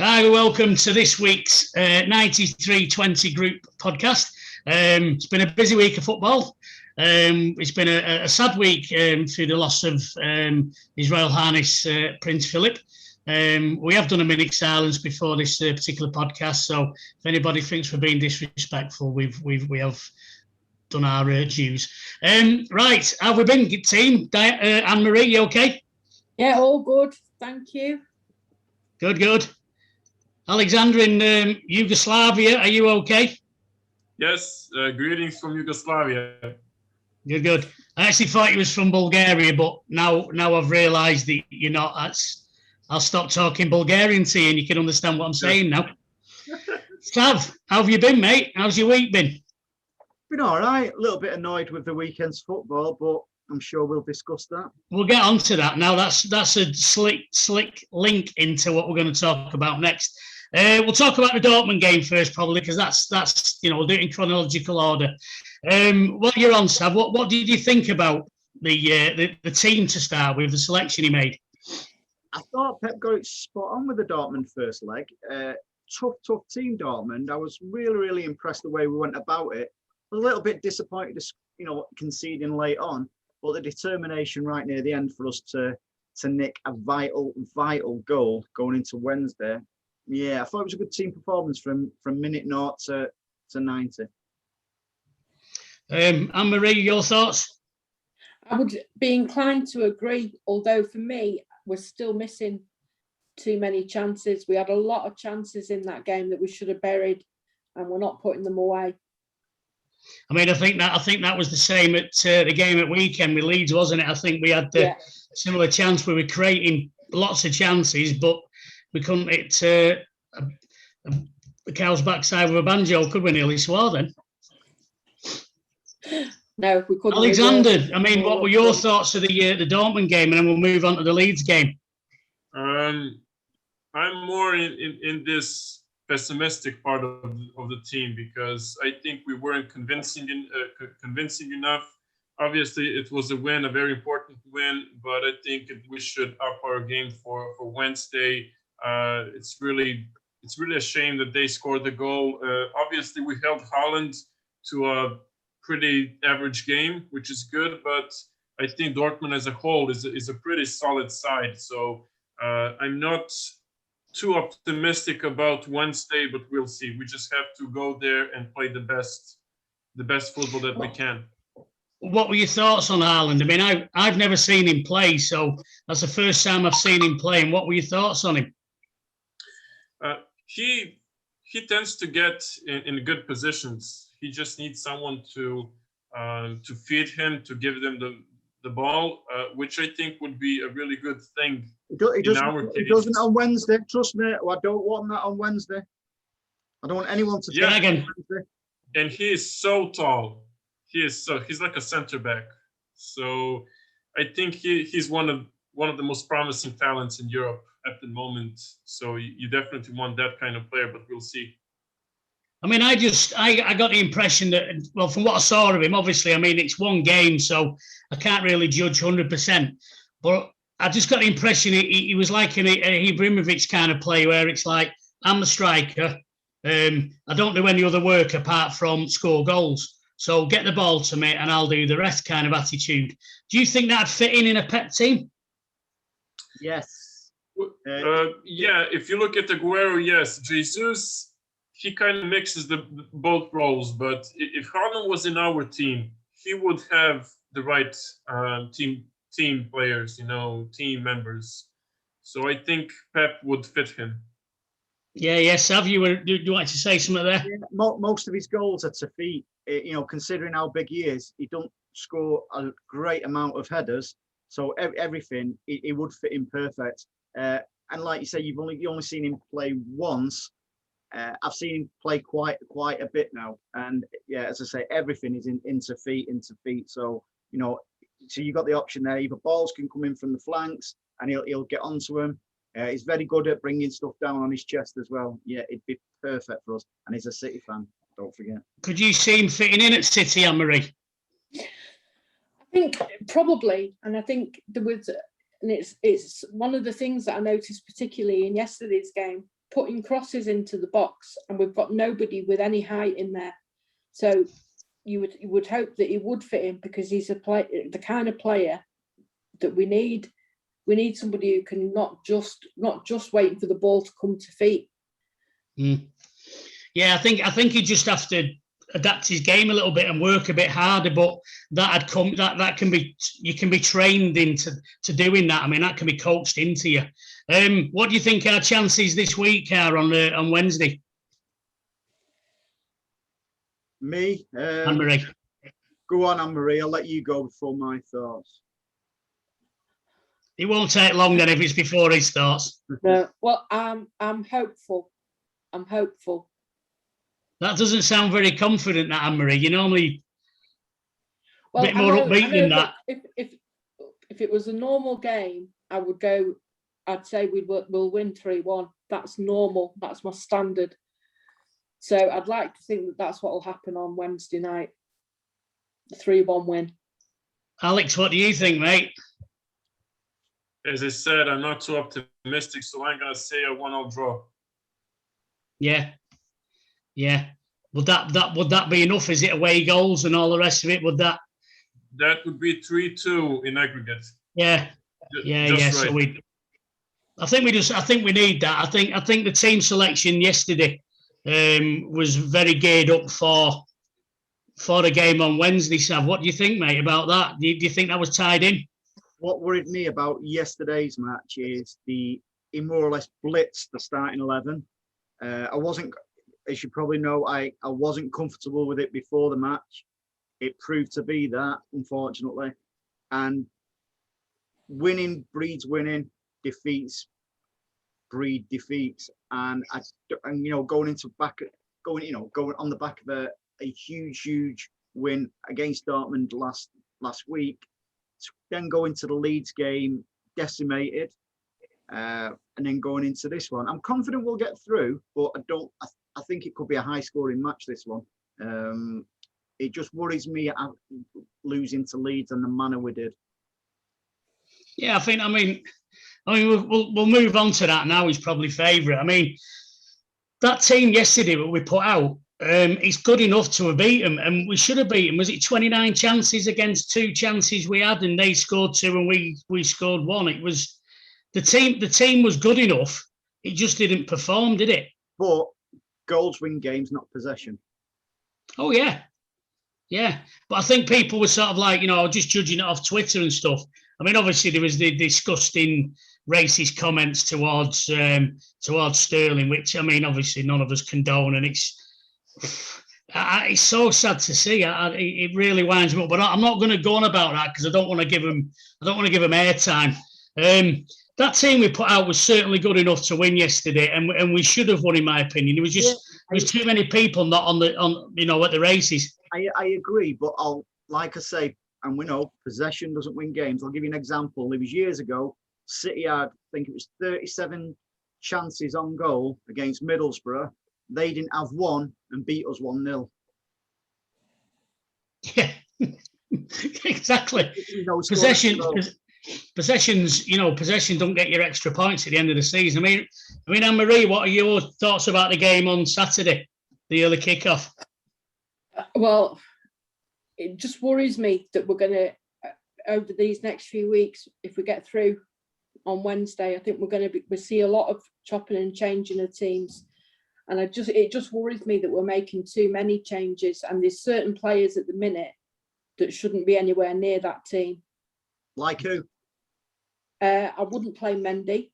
Hi, welcome to this week's 9320 Group podcast. It's been a busy week of football. It's been a sad week through the loss of His Royal Highness Prince Philip. We have done a minute silence before this particular podcast, so if anybody thinks we're being disrespectful, we have done our dues. Right, how have we been, team? Anne-Marie, you okay? Yeah, all good. Thank you. Good. Alexander in Yugoslavia, are you okay? Yes, greetings from Yugoslavia. Good. I actually thought you was from Bulgaria, but now I've realised that you're not. I'll stop talking Bulgarian to you and you can understand what I'm saying now. Sav, how have you been, mate? How's your week been? Been all right. A little bit annoyed with the weekend's football, but I'm sure we'll discuss that. We'll get on to that. Now, that's a slick link into what we're going to talk about next. We'll talk about the Dortmund game first, probably, because that's we'll do it in chronological order. What you're on, Sav, what did you think about the team to start with, the selection he made? I thought Pep got it spot on with the Dortmund first leg. Tough team, Dortmund. I was really impressed the way we went about it. A little bit disappointed, conceding late on, but the determination right near the end for us to nick a vital goal going into Wednesday. Yeah, I thought it was a good team performance from minute 0 to 90. Anne-Marie, your thoughts? I would be inclined to agree, although for me, we're still missing too many chances. We had a lot of chances in that game that we should have buried, and we're not putting them away. I mean, I think that was the same at the game at weekend with Leeds, wasn't it? I think we had the similar chance where we were creating lots of chances, but we couldn't hit the cow's backside with a banjo, could we? Nearly swore then. No, we couldn't. Alexander, I mean, what were your thoughts of the Dortmund game, and then we'll move on to the Leeds game? I'm more in this pessimistic part of the team because I think we weren't convincing enough. Obviously, it was a win, a very important win, but I think we should up our game for Wednesday. It's really a shame that they scored the goal. Obviously, we held Haaland to a pretty average game, which is good, but I think Dortmund as a whole is a pretty solid side. So I'm not too optimistic about Wednesday, but we'll see. We just have to go there and play the best football that we can. What were your thoughts on Haaland? I mean, I've never seen him play, so that's the first time I've seen him play. And what were your thoughts on him? He tends to get in good positions. He just needs someone to feed him, to give them the ball, which I think would be a really good thing. He doesn't on Wednesday. Trust me, I don't want that on Wednesday. I don't want anyone to take him. And he is so tall. He's like a center back. So I think he's one of the most promising talents in Europe at the moment. So you definitely want that kind of player, but we'll see. I mean, I got the impression that, well, from what I saw of him, obviously, I mean, it's one game, so I can't really judge 100%. But I just got the impression he was like a Ibrahimovic kind of play where it's like, I'm the striker. I don't do any other work apart from score goals. So get the ball to me and I'll do the rest kind of attitude. Do you think that'd fit in a Pep team? Yes. Yeah, if you look at Aguero, yes. Jesus, he kind of mixes both roles. But if Haaland was in our team, he would have the right team players, team members. So I think Pep would fit him. Yeah. Sav, do you want to say something there? Yeah, most of his goals are to feet. Considering how big he is, he don't score a great amount of headers. So everything, he would fit in perfect. And like you say, you've only seen him play once. I've seen him play quite a bit now. And yeah, as I say, everything is into feet. So, so you got the option there. Either balls can come in from the flanks and he'll get onto them. He's very good at bringing stuff down on his chest as well. Yeah, it'd be perfect for us. And he's a City fan, don't forget. Could you see him fitting in at City, Anne-Marie? I think probably. And I think there was, and it's one of the things that I noticed particularly in yesterday's game, putting crosses into the box, and we've got nobody with any height in there. So you would hope that he would fit in, because he's the kind of player that we need. We need somebody who can not just wait for the ball to come to feet. Yeah, I think he just have to adapt his game a little bit and work a bit harder. But that can be, you can be trained into doing that. I mean, that can be coached into you. What do you think our chances this week are on Wednesday? Me, Anne-Marie. Go on, Anne-Marie. I'll let you go before my thoughts. It won't take long then if it's before he starts. No, well, I'm hopeful. I'm hopeful. That doesn't sound very confident, that, Anne-Marie. You're normally a bit I more know upbeat than that. If it was a normal game, I'd say we'll win 3-1. That's normal. That's my standard. So I'd like to think that that's what will happen on Wednesday night. The 3-1 win. Alex, what do you think, mate? As I said, I'm not too optimistic, so I'm going to say a 1-0 draw. Yeah. Would that be enough? Is it away goals and all the rest of it? That would be 3-2 in aggregate. Yeah. Right. So I think we need that. I think the team selection yesterday was very geared up for the game on Wednesday. Sav, what do you think, mate, about that? Do you think that was tied in? What worried me about yesterday's match is he more or less blitzed the starting 11. I wasn't, as you probably know, I wasn't comfortable with it before the match. It proved to be that, unfortunately. And winning breeds winning, defeats breed defeats. And going on the back of a huge win against Dortmund last week, then go into the Leeds game decimated, and then going into this one, I'm confident we'll get through, but I think it could be a high scoring match, this one. It just worries me losing to Leeds and the manner we did. Yeah, I mean we'll move on to that now. He's probably favourite. I mean, that team yesterday that we put out, it's good enough to have beat them, and we should have beat them. Was it 29 chances against 2 chances we had, and they scored 2 and we scored 1? It was the team was good enough. It just didn't perform, did it? But goals win games, not possession. Oh yeah. But I think people were sort of like, just judging it off Twitter and stuff. I mean, obviously there was the disgusting racist comments towards Sterling, which, I mean, obviously none of us condone, and it's so sad to see. It really winds me up. But I'm not going to go on about that because I don't want to give them airtime. That team we put out was certainly good enough to win yesterday, and we should have won, in my opinion. It was just there was too many people not on at the races. I agree, but like I say, and we know possession doesn't win games. I'll give you an example. It was years ago. City had, I think it was 37 chances on goal against Middlesbrough. They didn't have one and beat us 1-0. Yeah, exactly. Possession don't get your extra points at the end of the season. I mean, Anne-Marie, what are your thoughts about the game on Saturday, the early kickoff? Well, it just worries me that we're going to, over these next few weeks, if we get through on Wednesday, I think we see a lot of chopping and changing of teams. And it just worries me that we're making too many changes, and there's certain players at the minute that shouldn't be anywhere near that team. Like who? I wouldn't play Mendy.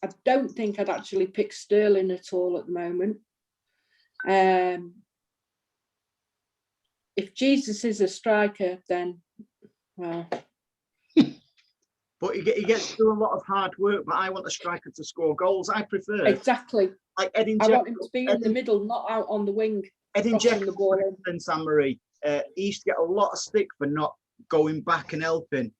I don't think I'd actually pick Sterling at all at the moment. If Jesus is a striker, then, well. But he gets to do a lot of hard work, but I want a striker to score goals. I prefer. Exactly. Like Edin I want him to be in the middle, not out on the wing. Edin Dzeko, the ball in. and Anne-Marie, he used to get a lot of stick for not going back and helping.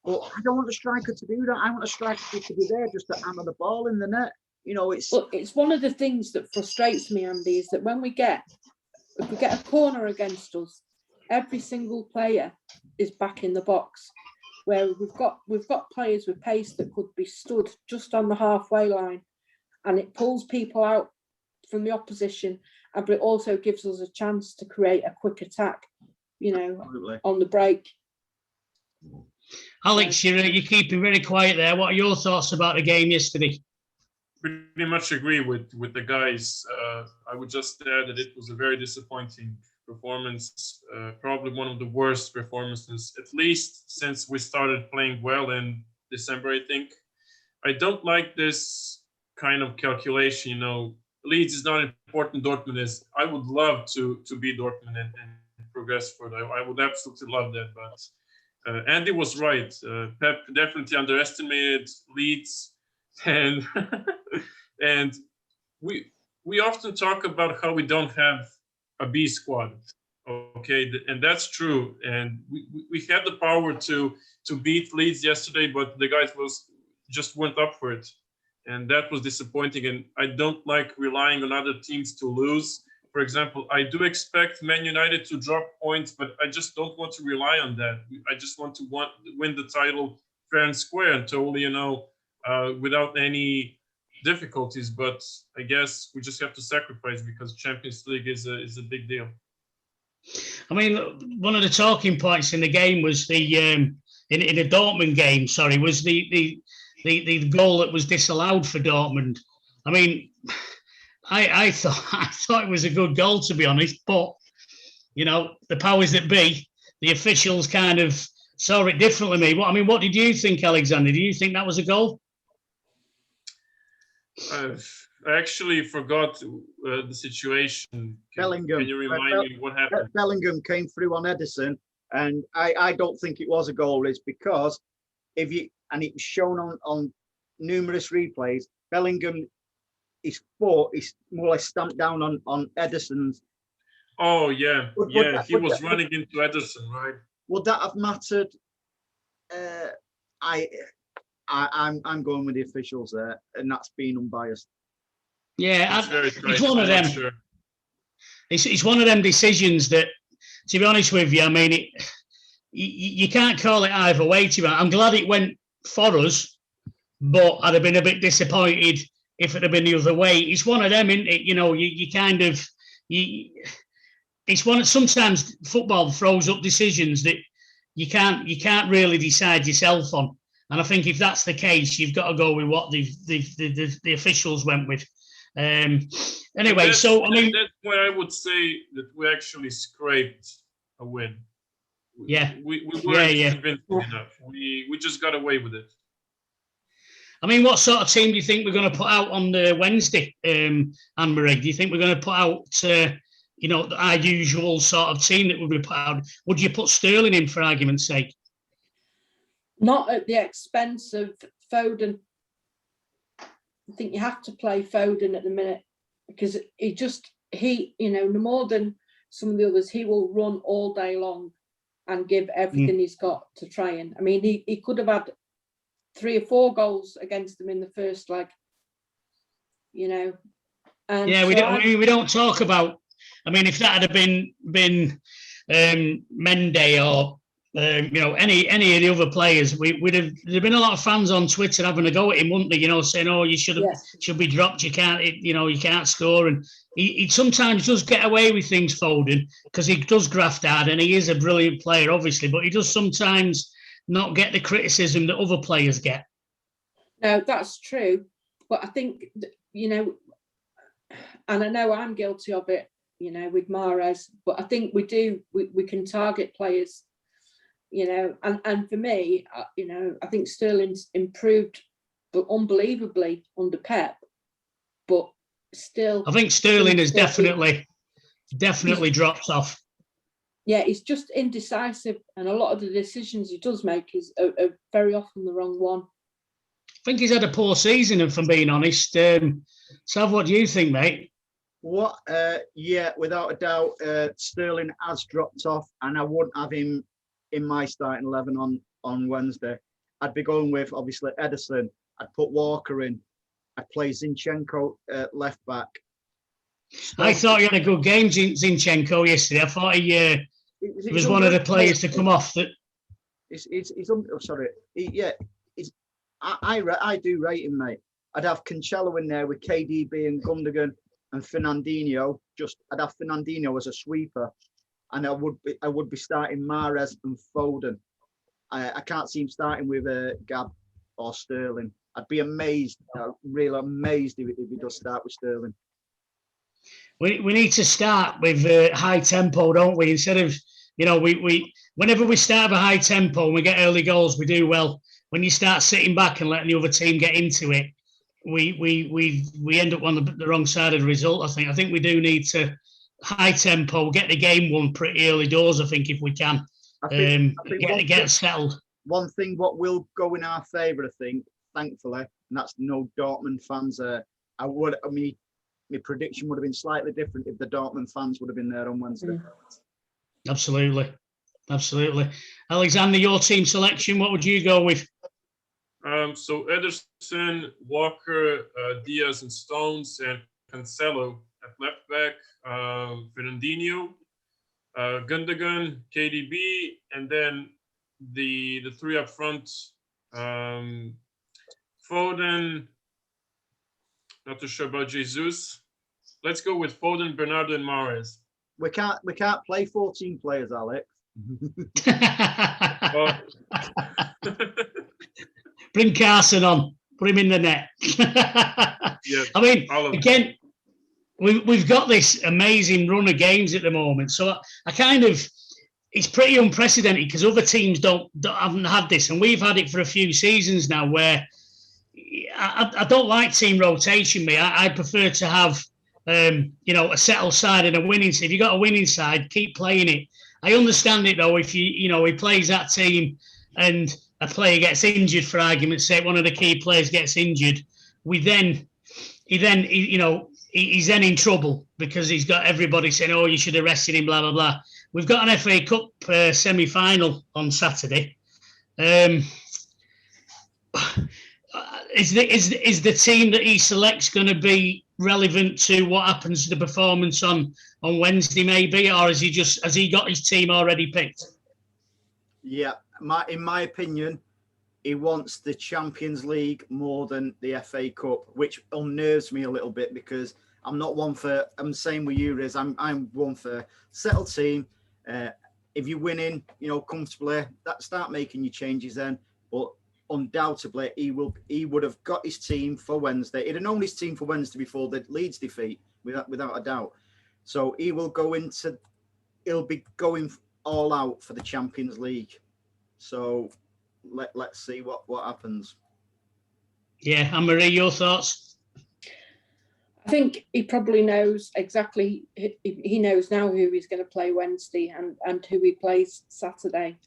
But I don't want a striker to do that. I want a striker to be there just to hammer the ball in the net. It's one of the things that frustrates me, Andy, is that if we get a corner against us, every single player is back in the box, where we've got players with pace that could be stood just on the halfway line, and it pulls people out from the opposition, but it also gives us a chance to create a quick attack, Absolutely. on the break. Alex, you're keeping very quiet there. What are your thoughts about the game yesterday? Pretty much agree with the guys. I would just add that it was a very disappointing performance, probably one of the worst performances, at least since we started playing well in December, I think. I don't like this kind of calculation, Leeds is not important, Dortmund is. I would love to beat Dortmund and progress further. I would absolutely love that, but Andy was right. Pep definitely underestimated Leeds, and and we often talk about how we don't have a B squad, okay, and that's true. And we had the power to beat Leeds yesterday, but the guys just weren't up for it, and that was disappointing. And I don't like relying on other teams to lose. For example, I do expect Man United to drop points, but I just don't want to rely on that. I just want to win the title fair and square and totally, without any difficulties. But I guess we just have to sacrifice because Champions League is a big deal. I mean, one of the talking points in the game was the in the Dortmund game. Sorry, was the goal that was disallowed for Dortmund. I mean, I thought it was a good goal, to be honest, but the powers that be, the officials kind of saw it differently. What did you think, Alexander? Do you think that was a goal? I actually forgot the situation. Bellingham. Can you remind me what happened? Bellingham came through on Edison, and I don't think it was a goal. It's because it was shown on numerous replays, Bellingham, his foot is more or less stamped down on Edison's. Oh yeah, he was running into Edison, right? Would that have mattered? I'm going with the officials there, and that's being unbiased. Yeah, it's one of them. Sure. It's one of them decisions that, to be honest with you, I mean, you can't call it either way. I'm glad it went for us, but I'd have been a bit disappointed if it had been the other way. It's one of them, isn't it? You kind of it's one. Sometimes football throws up decisions that you can't really decide yourself on. And I think if that's the case, you've got to go with what the officials went with. Anyway, so I mean, that's why I would say that we actually scraped a win. We weren't convincing enough. We just got away with it. I mean, what sort of team do you think we're going to put out on Wednesday, Anne-Marie? Do you think we're going to put out, our usual sort of team that we put out? Would you put Sterling in, for argument's sake? Not at the expense of Foden. I think you have to play Foden at the minute because he no more than some of the others, he will run all day long and give everything he's got to try and. I mean, he could have had 3 or 4 goals against them in the first leg, And yeah, we don't talk about. I mean, if that had been Mendy or any of the other players, there'd been a lot of fans on Twitter having a go at him, wouldn't they? Saying, "Oh, you should be dropped. You can't, you can't score." And he sometimes does get away with things, Foden, because he does graft hard, and he is a brilliant player, obviously. But he does sometimes not get the criticism that other players get. No, that's true. But I think, and I know I'm guilty of it, with Mahrez, but I think we can target players, and for me, I think Sterling's improved, but unbelievably under Pep, but still. I think Sterling has definitely dropped off. Yeah, he's just indecisive, and a lot of the decisions he does make are very often the wrong one. I think he's had a poor season, if I'm being honest. Sav, what do you think, mate? Yeah, without a doubt, Sterling has dropped off, and I wouldn't have him in my starting 11 on Wednesday. I'd be going with, obviously, Edison. I'd put Walker in. I'd play Zinchenko left back. I thought he had a good game, Zinchenko, yesterday. I thought he was one of the players to come off. That I do rate him, mate. I'd have Cancelo in there with KDB and Gundogan and Fernandinho. I'd have Fernandinho as a sweeper, and I would be starting Mahrez and Foden. I can't see him starting with Gab or Sterling. I'd be amazed, really amazed if he does start with Sterling. We need to start with high tempo, don't we? Instead of, we whenever we start with high tempo and we get early goals, we do well. When you start sitting back and letting the other team get into it, we end up on the wrong side of the result. I think we do need to high tempo, get the game won pretty early doors. I think if we can, I think get settled. One thing what will go in our favour, I think, thankfully, and that's no Dortmund fans. My prediction would have been slightly different if the Dortmund fans would have been there on Wednesday. Absolutely. Alexander, your team selection, what would you go with? So Ederson, Walker, Diaz and Stones, and Cancelo at left back, Fernandinho, Gundogan, KDB, and then the three up front, Foden, not too sure about Jesus. Let's go with Foden, Bernardo, and Mahrez. We can't play 14 players, Alex. Bring Carson on. Put him in the net. Yes, I mean, again, we've got this amazing run of games at the moment. So it's pretty unprecedented because other teams haven't had this, and we've had it for a few seasons now. Where I don't like team rotation. I prefer to have a settled side and a winning side. If you've got a winning side, keep playing it. I understand it though. If he plays that team and a player gets injured, for argument's sake, one of the key players gets injured, he's then in trouble because he's got everybody saying, "Oh, you should have rested him," blah blah blah. We've got an FA Cup semi-final on Saturday. Is the team that he selects going to be relevant to what happens to the performance on Wednesday, maybe, or has he got his team already picked? Yeah, in my opinion, he wants the Champions League more than the FA Cup, which unnerves me a little bit because I'm not one for. I'm the same with you, Riz. I'm one for settled team. If you're winning, comfortably, start making your changes then. But undoubtedly, he would have got his team for Wednesday. He'd have known his team for Wednesday before the Leeds defeat, without a doubt. So he'll be going all out for the Champions League. So let's see what happens. Yeah, Anne-Marie, your thoughts? I think he probably knows exactly. He knows now who he's going to play Wednesday and who he plays Saturday.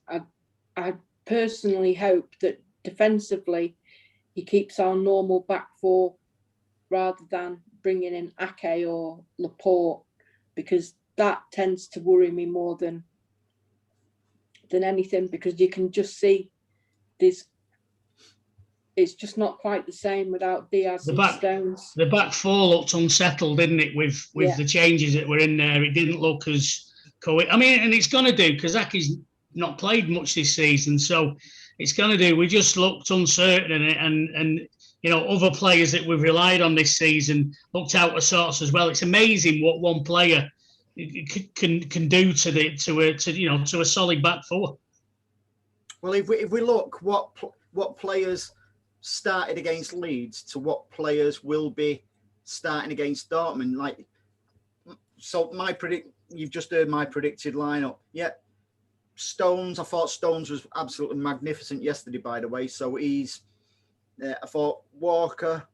I personally hope that defensively he keeps our normal back four rather than bringing in Ake or Laporte, because that tends to worry me more than anything, because you can just see this. It's just not quite the same without Diaz and Stones. The back four looked unsettled, didn't it, with the changes that were in there? It didn't look as and it's going to do because Ake's not played much this season, so it's going to do. We just looked uncertain in it, and other players that we've relied on this season looked out of sorts as well. It's amazing what one player can do to a solid back four. Well, if we look what players started against Leeds to what players will be starting against Dortmund, you've just heard my predicted lineup. Yeah, Stones. I thought Stones was absolutely magnificent yesterday, by the way. So he's. I thought Walker.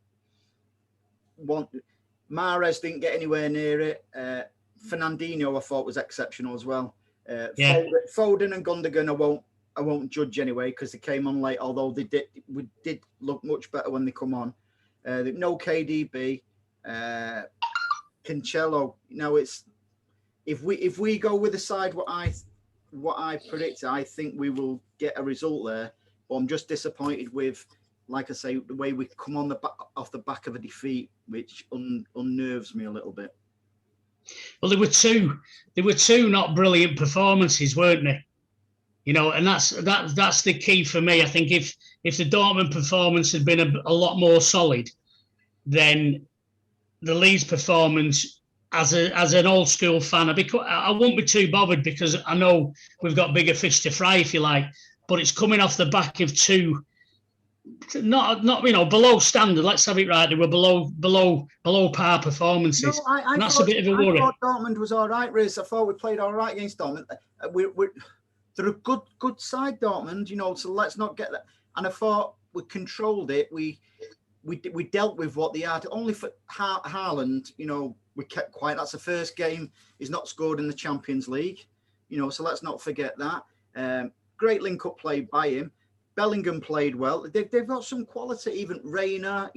Mahrez didn't get anywhere near it. Fernandinho I thought was exceptional as well. Foden and Gundogan I won't judge anyway because they came on late. Although we did look much better when they come on. No KDB, Cancelo. It's if we go with the side what I predict, I think we will get a result there. But I'm just disappointed with, like I say, the way we come on off the back of a defeat, which unnerves me a little bit. Well, there were two not brilliant performances, weren't they? And that's the key for me. I think if the Dortmund performance had been a lot more solid, then the Leeds performance, as an old school fan, I won't be too bothered because I know we've got bigger fish to fry, if you like. But it's coming off the back of two, not below standard. Let's have it right. They were below par performances. No, and that's a bit of a worry. I thought Dortmund was all right, Riz. I thought we played all right against Dortmund. They're a good side, Dortmund. So let's not get that. And I thought we controlled it. We dealt with what they had. Only for Haaland, we kept quiet. That's the first game he's not scored in the Champions League. So let's not forget that. Great link-up play by him. Bellingham played well. They've got some quality. Even Reina,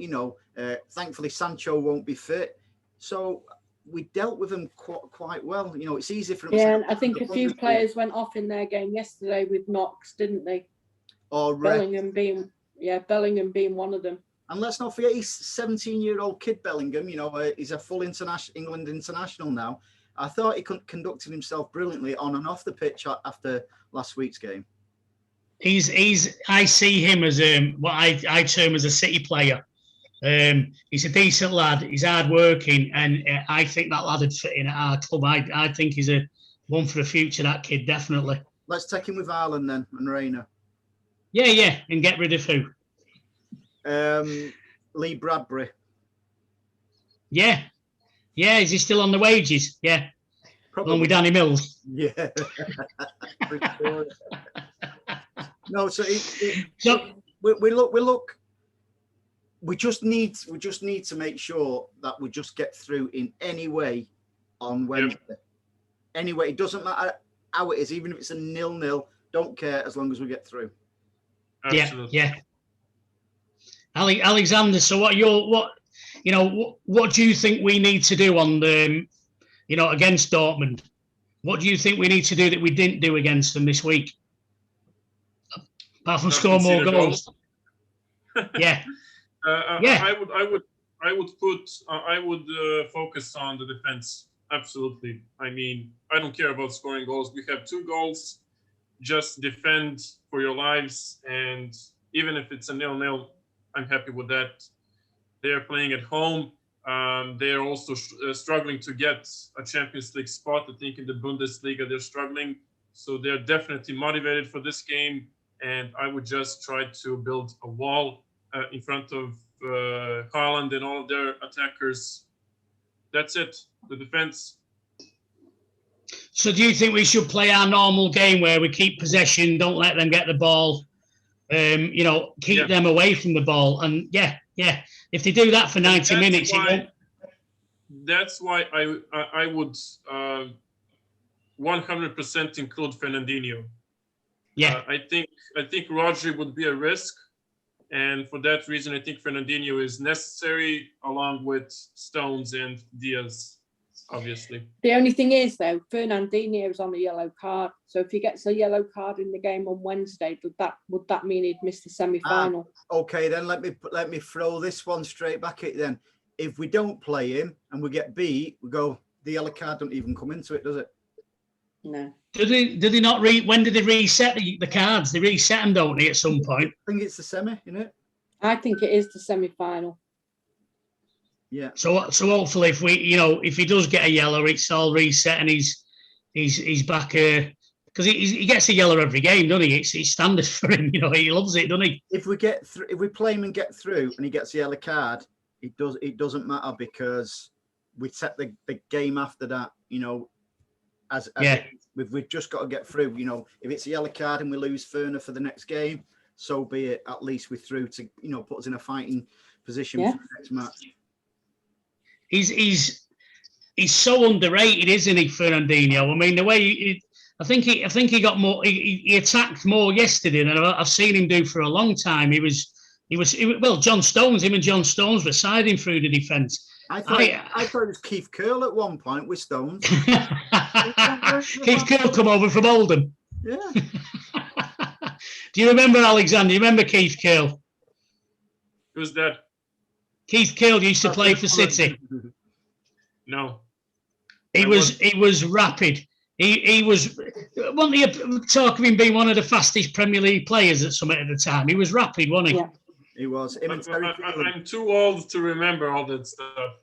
thankfully Sancho won't be fit. So we dealt with them quite well. It's easy for them. Yeah, and I think a few players went off in their game yesterday with knocks, didn't they? Or Bellingham being one of them. And let's not forget, he's 17-year-old kid, Bellingham. He's a full England international now. I thought he conducted himself brilliantly on and off the pitch after last week's game. I see him as what I term as a City player. He's a decent lad. He's hard-working, and I think that lad would fit in at our club. I think he's a one for the future, that kid, definitely. Let's take him with Haaland then, and Reina. Yeah, and get rid of who? Lee Bradbury. Yeah, is he still on the wages? Yeah. Probably. Along with Danny Mills. Yeah. No, so we just need to make sure that we just get through in any way on Wednesday. Yep. Anyway, it doesn't matter how it is, even if it's a 0-0, don't care as long as we get through. Absolutely. Yeah. Alexander, so what do you think we need to do on the, against Dortmund? What do you think we need to do that we didn't do against them this week? Apart from score more goals. Yeah. I would focus on the defense. Absolutely. I mean, I don't care about scoring goals. We have 2 goals. Just defend for your lives, and even if it's a 0-0, I'm happy with that. They are playing at home. They are also struggling to get a Champions League spot. I think in the Bundesliga they're struggling, so they're definitely motivated for this game. And I would just try to build a wall in front of Haaland and all of their attackers. That's it. The defense. So do you think we should play our normal game where we keep possession, don't let them get the ball, keep them away from the ball? And yeah. If they do that for 90 minutes, that's why I would 100% include Fernandinho. Yeah, I think Rodri would be a risk, and for that reason, I think Fernandinho is necessary along with Stones and Diaz, obviously. The only thing is, though, Fernandinho is on a yellow card, so if he gets a yellow card in the game on Wednesday, would that mean he'd miss the semi-final? Okay, then let me throw this one straight back at you. Then, if we don't play him and we get beat, we go. The yellow card don't even come into it, does it? No. Did they not when did they reset the cards? They reset them, don't they, at some point? I think it's the semi, isn't it? I think it is the semi-final. Yeah. So hopefully, if he does get a yellow, it's all reset and he's back. Because he gets a yellow every game, doesn't he? It's standard for him. He loves it, doesn't he? If we play him and get through, and he gets a yellow card, it doesn't matter because we set the game after that. We've just got to get through. If it's a yellow card and we lose Ferner for the next game, so be it. At least we're through to put us in a fighting position for the next match. He's so underrated, isn't he, Fernandinho? I mean, the way I think he got more. He attacked more yesterday than I've seen him do for a long time. He was John Stones. Him and John Stones were siding through the defence. I thought it was Keith Curl at one point with Stones. Keith Curl come over from Oldham. Yeah. Do you remember, Alexander? Do you remember Keith Curl? Who's that? Keith Curl used to play for City. No. He was rapid. He was, wasn't he, talk of him being one of the fastest Premier League players at the time? He was rapid, wasn't he? Yeah. He was. Him and Terry Phelan. I'm too old to remember all that stuff.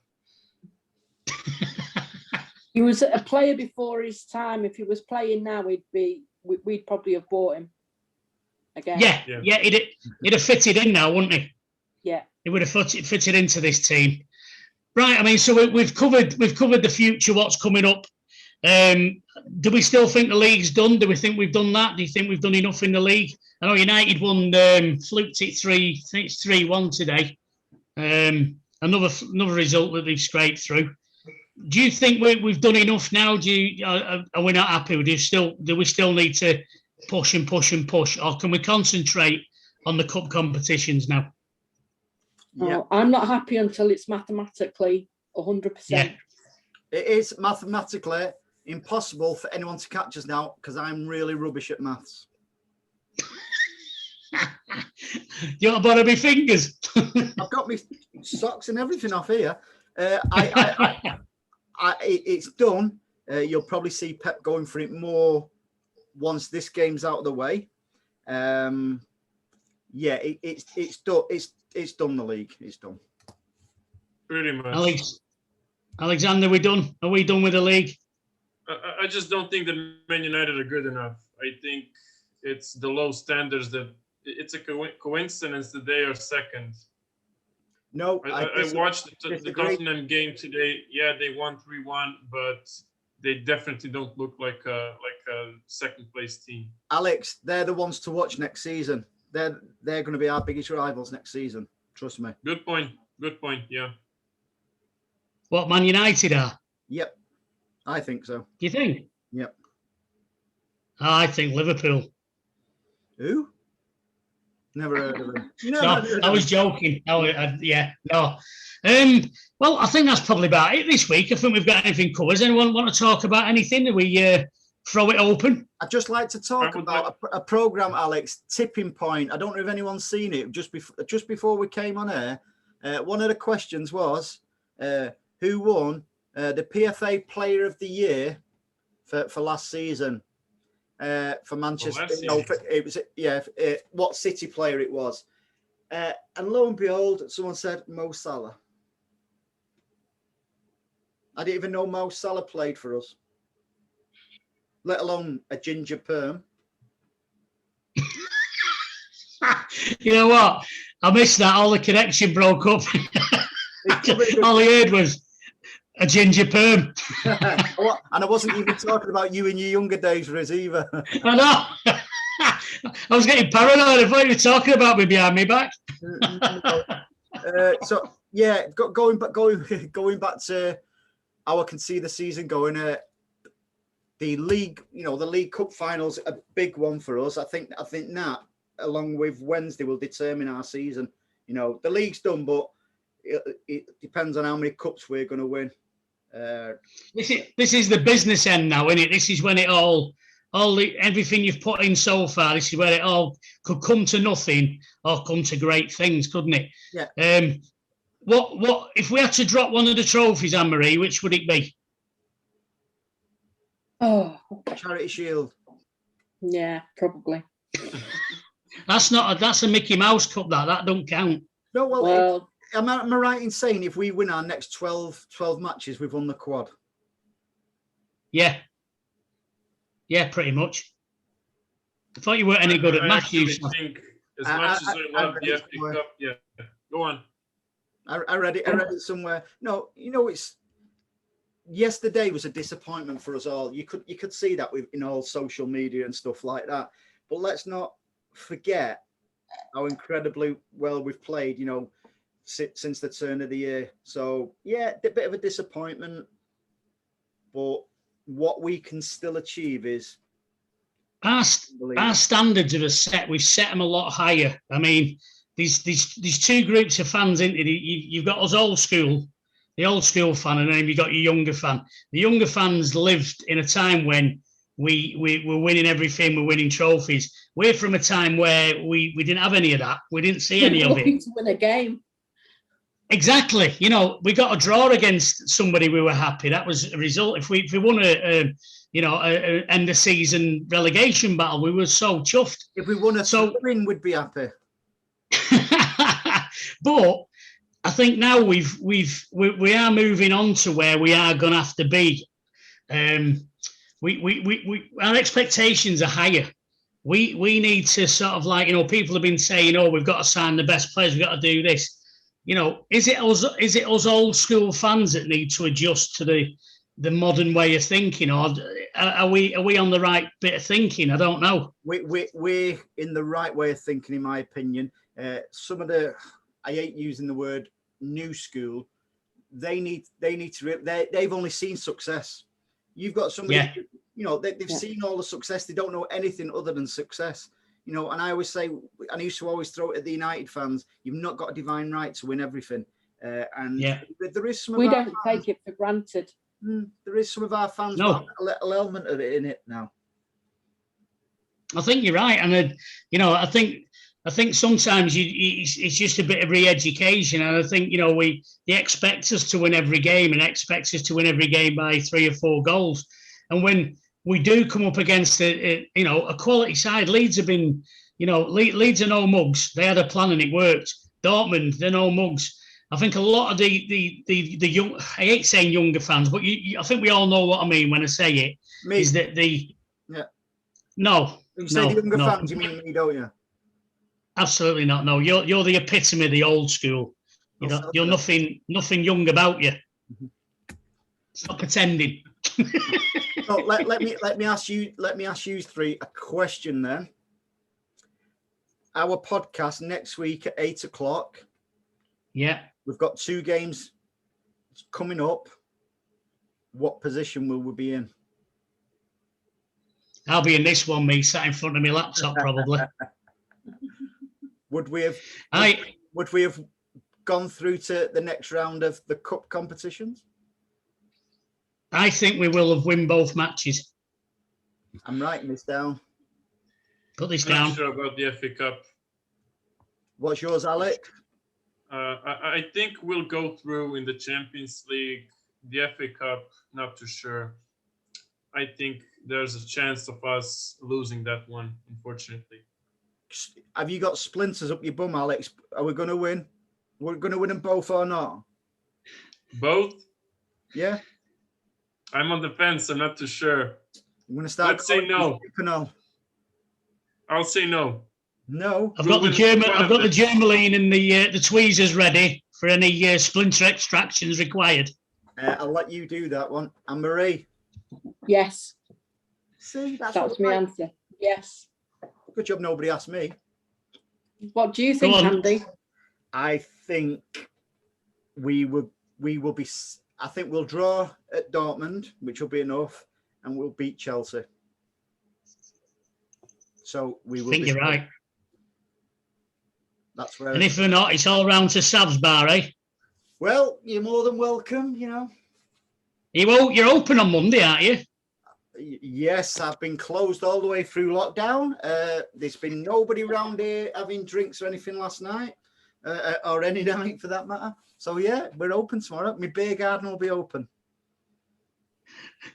He was a player before his time. If he was playing now, we'd probably have bought him again. Yeah. He'd have fitted in now, wouldn't he? Yeah. He would have fitted into this team. Right. I mean, so we've covered the future. What's coming up? Do we still think the league's done? Do we think we've done that? Do you think we've done enough in the league? I know United won, fluked it 3-1 today. Another result that they've scraped through. Do you think we've done enough now? Are we not happy? Do we still need to push, or can we concentrate on the cup competitions now? Yeah. I'm not happy until it's mathematically 100%. Yeah. It is mathematically impossible for anyone to catch us now because I'm really rubbish at maths. You got to borrow my fingers. I've got my socks and everything off here. It's done. You'll probably see Pep going for it more once this game's out of the way. It's done. It's done. The league. It's done. Pretty much. Alexander, we done? Are we done with the league? I just don't think that Man United are good enough. I think it's the low standards that it's a coincidence that they are second. No, I watched the Tottenham game today. Yeah, they won 3-1, but they definitely don't look like a second place team. Alex, they're the ones to watch next season. They're going to be our biggest rivals next season. Trust me. Good point. Yeah. What, Man United are? Yep, I think so. Do you think? Yep. I think Liverpool. Who? Never heard of them. I was joking. No. Well, I think that's probably about it this week. I think we've got anything covered. Does anyone want to talk about anything? Do we throw it open? I'd just like to talk about a program, Alex, Tipping Point. I don't know if anyone's seen it. Just before we came on air, one of the questions was who won the PFA Player of the Year for last season. For Manchester, what City player it was, and lo and behold, someone said Mo Salah. I didn't even know Mo Salah played for us, let alone a ginger perm. You know what? I missed that. All the connection broke up. All I heard was a ginger perm. And I wasn't even talking about you in your younger days, Riz, either. I know. I was getting paranoid. I thought you were talking about me behind my back. So yeah, going back to how I can see the season going. The league, the League Cup finals, a big one for us. I think that, along with Wednesday, will determine our season. The league's done, but it depends on how many cups we're going to win. This is the business end now, isn't it? This is when it everything you've put in so far. This is where it all could come to nothing or come to great things, couldn't it? Yeah. What if we had to drop one of the trophies, Anne-Marie? Which would it be? Oh, Charity Shield. Yeah, probably. That's a Mickey Mouse Cup. That don't count. No, well am I right in saying if we win our next 12 matches, we've won the quad? Yeah, pretty much. I thought you weren't any good at Matthews. I think as much as I love the FA Cup, yeah. Go on. I read it somewhere. No, it's yesterday was a disappointment for us all. You could see that in all social media and stuff like that. But let's not forget how incredibly well we've played, since the turn of the year. So yeah, a bit of a disappointment, but what we can still achieve is our standards are set. We've set them a lot higher. I mean, these two groups of fans, you've got us old school, the old school fan, and then you've got your younger fan. The younger fans lived in a time when we were winning everything, we're winning trophies. We're from a time where we didn't have any of that. We didn't see any of it. To win a game. Exactly. We got a draw against somebody, we were happy. That was a result. If we won a end of season relegation battle, we were so chuffed. If we won a win, we'd be happy. But I think now we are moving on to where we are going to have to be. Our expectations are higher. We need to sort of like, people have been saying, oh, we've got to sign the best players, we've got to do this. Is it us old school fans that need to adjust to the modern way of thinking, or are we on the right bit of thinking? I don't know. We're in the right way of thinking, in my opinion. Some of the, I hate using the word new school. They they've only seen success. You've got somebody, they've seen all the success. They don't know anything other than success. And I always say, and I used to always throw it at the United fans, you've not got a divine right to win everything. There is some. We don't take it for granted. There is some of our fans, got a little element of it in it now. I think you're right, and I think sometimes it's just a bit of re-education, and I think they expect us to win every game and expect us to win every game by 3 or 4 goals, and when we do come up against a quality side, Leeds have been, Leeds are no mugs. They had a plan and it worked. Dortmund, they're no mugs. I think a lot of the young, I hate saying younger fans, but I think we all know what I mean when I say it. Me. Is that When you say the younger fans, you mean me, don't you? Absolutely not. No, you're the epitome of the old school. You're nothing young about you. Stop pretending. So let me ask you three a question then. Our podcast next week at 8:00. Yeah. We've got 2 games coming up. What position will we be in? I'll be in this one, me, sat in front of my laptop, probably. Would we have gone through to the next round of the cup competitions? I think we will have won both matches. I'm writing this down. Put this I'm down. not sure about the FA Cup. What's yours, Alec? I think we'll go through in the Champions League. The FA Cup, not too sure. I think there's a chance of us losing that one, unfortunately. Have you got splinters up your bum, Alex? Are we going to win? We're going to win them both or not? Both? Yeah. I'm on the fence. I'm not too sure. I'm going to start. Let's say no. I'll say no. No. I've got the Germaline and the tweezers ready for any splinter extractions required. I'll let you do that one. And Marie? Yes. See, that's my answer. Yes. Good job nobody asked me. What do you think, Andy? I think we will be. I think we'll draw at Dortmund, which will be enough, and we'll beat Chelsea. So we will. I think you're right. That's where. And if we're not, it's all round to Sav's bar, eh? Well, you're more than welcome. You're open on Monday, aren't you? Yes, I've been closed all the way through lockdown. There's been nobody around here having drinks or anything last night, or any night for that matter. So yeah, we're open tomorrow. My beer garden will be open.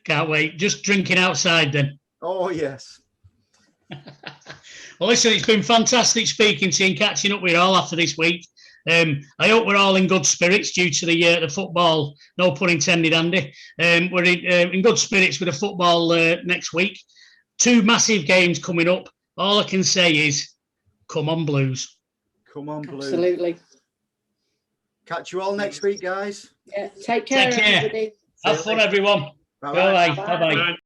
Can't wait. Just drinking outside then. Oh yes. Well, listen, it's been fantastic speaking to you and catching up with you all after this week. I hope we're all in good spirits due to the football, no pun intended, Andy. We're in good spirits with the football next week. 2 massive games coming up. All I can say is, come on, Blues. Come on, Blues. Absolutely. Catch you all next week, guys. Yeah, take care, everybody. Have fun, everyone. Bye-bye. Bye-bye.